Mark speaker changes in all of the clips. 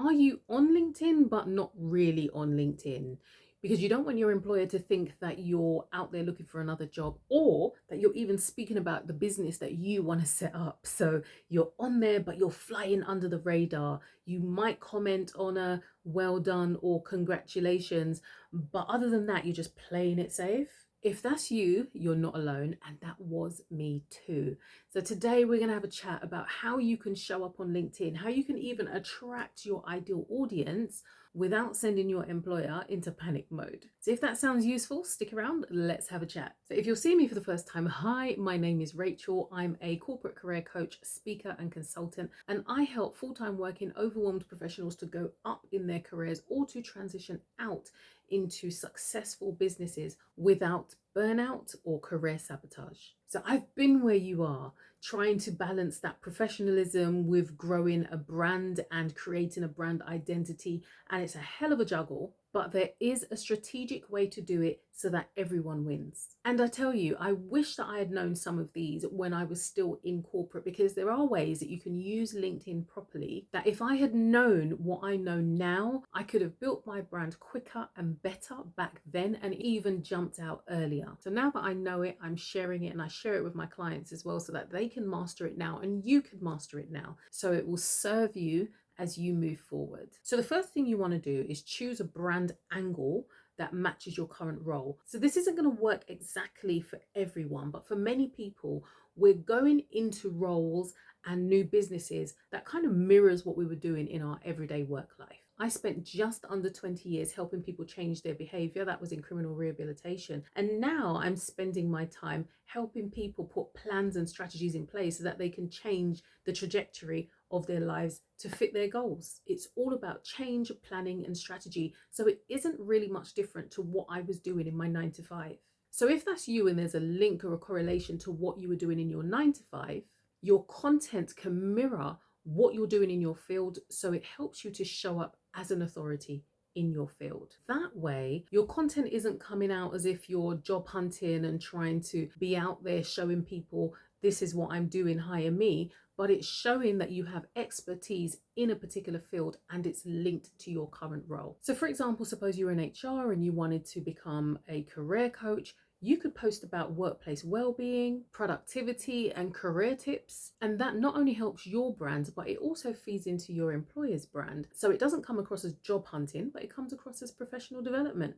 Speaker 1: Are you on LinkedIn, but not really on LinkedIn? Because you don't want your employer to think that you're out there looking for another job, or that you're even speaking about the business that you want to set up. So you're on there, but you're flying under the radar. You might comment on a well done or congratulations, but other than that, you're just playing it safe. If that's you, you're not alone, and that was me too. So today we're going to have a chat about how you can show up on LinkedIn, how you can even attract your ideal audience without sending your employer into panic mode. So if that sounds useful, stick around, let's have a chat. So if you're seeing me for the first time, hi, my name is Rachel. I'm a corporate career coach, speaker and consultant, and I help full-time working overwhelmed professionals to go up in their careers or to transition out into successful businesses without burnout or career sabotage. So I've been where you are, trying to balance that professionalism with growing a brand and creating a brand identity. And it's a hell of a juggle, but there is a strategic way to do it so that everyone wins. And I tell you, I wish that I had known some of these when I was still in corporate, because there are ways that you can use LinkedIn properly that if I had known what I know now, I could have built my brand quicker and better back then and even jumped out earlier. So now that I know it, I'm sharing it, and I share it with my clients as well so that they can master it now and you can master it now. So it will serve you as you move forward. So the first thing you want to do is choose a brand angle that matches your current role. So this isn't going to work exactly for everyone, but for many people, we're going into roles and new businesses that kind of mirrors what we were doing in our everyday work life. I spent just under 20 years helping people change their behavior. That was in criminal rehabilitation. And now I'm spending my time helping people put plans and strategies in place so that they can change the trajectory of their lives to fit their goals. It's all about change, planning, and strategy. So it isn't really much different to what I was doing in my 9 to 5. So if that's you and there's a link or a correlation to what you were doing in your 9 to 5, your content can mirror what you're doing in your field, so it helps you to show up as an authority in your field. That way, your content isn't coming out as if you're job hunting and trying to be out there showing people this is what I'm doing, hire me, but it's showing that you have expertise in a particular field and it's linked to your current role. So for example, suppose you're in HR and you wanted to become a career coach. You could post about workplace well-being, productivity, and career tips. And that not only helps your brand, but it also feeds into your employer's brand. So it doesn't come across as job hunting, but it comes across as professional development.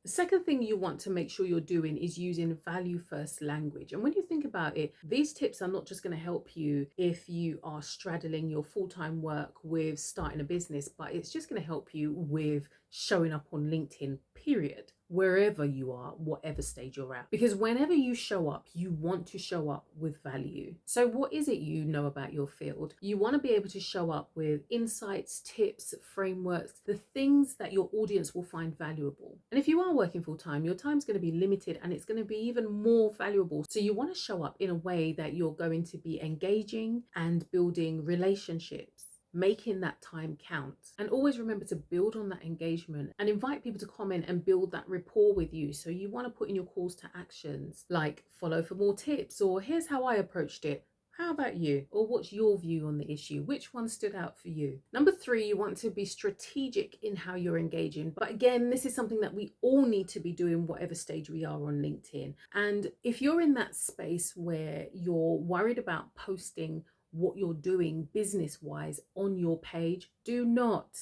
Speaker 1: The second thing you want to make sure you're doing is using value first language. And when you think about it, these tips are not just going to help you if you are straddling your full-time work with starting a business, but it's just going to help you with showing up on LinkedIn, period, wherever you are, whatever stage you're at. Because whenever you show up, you want to show up with value. So what is it you know about your field? You want to be able to show up with insights, tips, frameworks, the things that your audience will find valuable. And if you are working full time, your time's going to be limited and it's going to be even more valuable. So you want to show up in a way that you're going to be engaging and building relationships, making that time count. And always remember to build on that engagement and invite people to comment and build that rapport with you. So you want to put in your calls to actions like follow for more tips, or here's how I approached it. How about you? Or what's your view on the issue? Which one stood out for you? Number 3, you want to be strategic in how you're engaging. But again, this is something that we all need to be doing whatever stage we are on LinkedIn. And if you're in that space where you're worried about posting what you're doing business-wise on your page, do not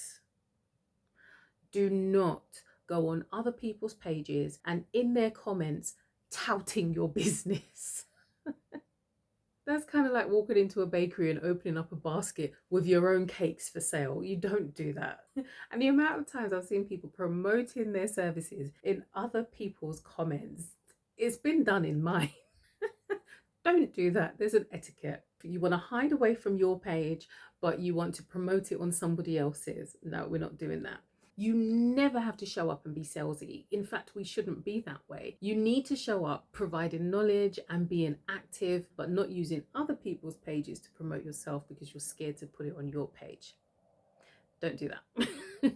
Speaker 1: go on other people's pages and in their comments touting your business. That's kind of like walking into a bakery and opening up a basket with your own cakes for sale. You don't do that. And the amount of times I've seen people promoting their services in other people's comments, it's been done in mine. Don't do that. There's an etiquette. You want to hide away from your page, but you want to promote it on somebody else's. No, we're not doing that. You never have to show up and be salesy. In fact, we shouldn't be that way. You need to show up providing knowledge and being active, but not using other people's pages to promote yourself because you're scared to put it on your page. Don't do that.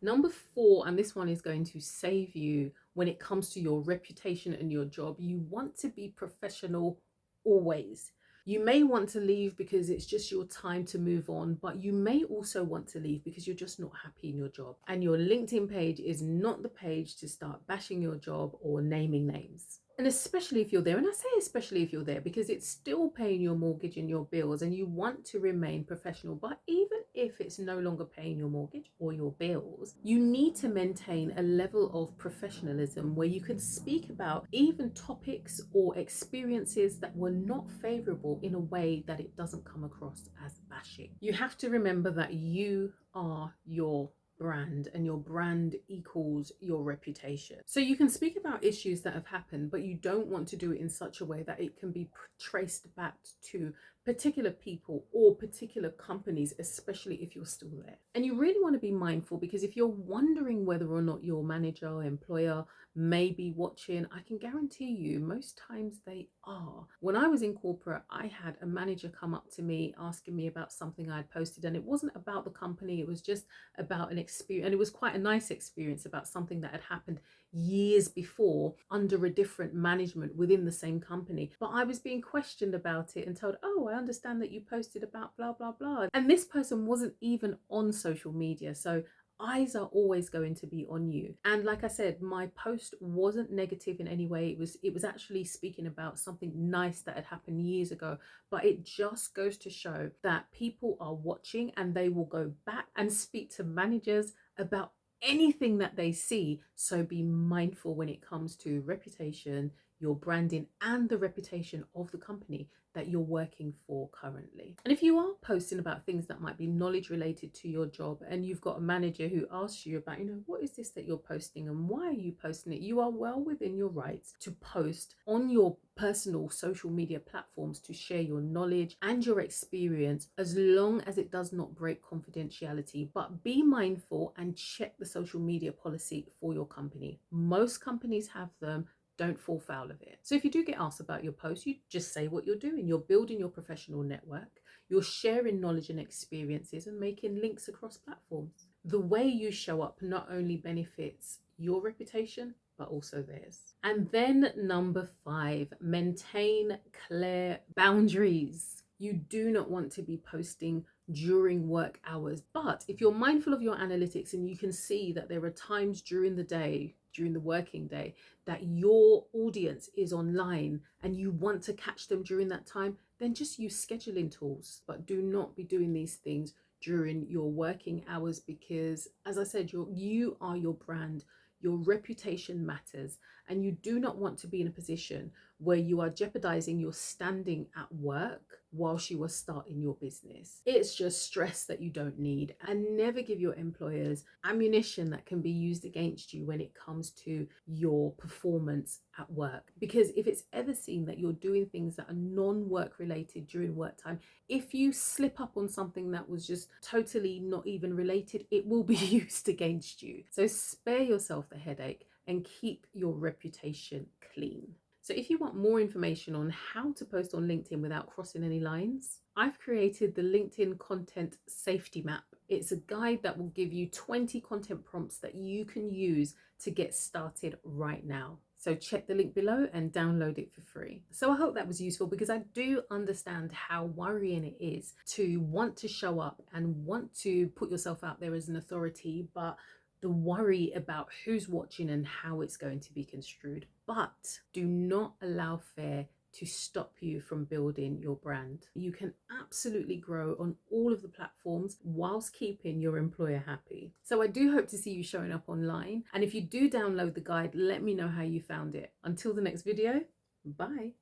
Speaker 1: Number 4, and this one is going to save you when it comes to your reputation and your job. You want to be professional always. You may want to leave because it's just your time to move on, but you may also want to leave because you're just not happy in your job. And your LinkedIn page is not the page to start bashing your job or naming names. And especially if you're there, and I say especially if you're there because it's still paying your mortgage and your bills and you want to remain professional. But even if it's no longer paying your mortgage or your bills, you need to maintain a level of professionalism where you can speak about even topics or experiences that were not favorable in a way that it doesn't come across as bashing. You have to remember that you are your brand and your brand equals your reputation. So you can speak about issues that have happened, but you don't want to do it in such a way that it can be traced back to particular people or particular companies, especially if you're still there. And you really want to be mindful, because if you're wondering whether or not your manager or employer may be watching, I can guarantee you most times they are. When I was in corporate, I had a manager come up to me asking me about something I had posted, and it wasn't about the company, it was just about an experience, and it was quite a nice experience about something that had happened years before under a different management within the same company. But I was being questioned about it and told, oh, I understand that you posted about blah blah blah, and this person wasn't even on social media. So eyes are always going to be on you. And like I said, my post wasn't negative in any way. It was actually speaking about something nice that had happened years ago. But it just goes to show that people are watching and they will go back and speak to managers about anything that they see. So be mindful when it comes to reputation, your branding, and the reputation of the company that you're working for currently. And if you are posting about things that might be knowledge related to your job, and you've got a manager who asks you about, what is this that you're posting and why are you posting it? You are well within your rights to post on your personal social media platforms to share your knowledge and your experience, as long as it does not break confidentiality. But be mindful and check the social media policy for your company. Most companies have them. Don't fall foul of it. So if you do get asked about your post, you just say what you're doing. You're building your professional network, you're sharing knowledge and experiences, and making links across platforms. The way you show up not only benefits your reputation, but also theirs. And then number 5, maintain clear boundaries. You do not want to be posting during work hours. But if you're mindful of your analytics and you can see that there are times during the day, during the working day, that your audience is online and you want to catch them during that time, then just use scheduling tools. But do not be doing these things during your working hours, because as I said, you are your brand. Your reputation matters, and you do not want to be in a position where you are jeopardizing your standing at work whilst you are starting your business. It's just stress that you don't need. And never give your employers ammunition that can be used against you when it comes to your performance at work. Because if it's ever seen that you're doing things that are non-work related during work time, if you slip up on something that was just totally not even related, it will be used against you. So spare yourself the headache and keep your reputation clean. So if you want more information on how to post on LinkedIn without crossing any lines, I've created the LinkedIn Content Safety Map. It's a guide that will give you 20 content prompts that you can use to get started right now. So check the link below and download it for free. So I hope that was useful, because I do understand how worrying it is to want to show up and want to put yourself out there as an authority, but the worry about who's watching and how it's going to be construed. But do not allow fear to stop you from building your brand. You can absolutely grow on all of the platforms whilst keeping your employer happy. So I do hope to see you showing up online. And if you do download the guide, let me know how you found it. Until the next video, bye.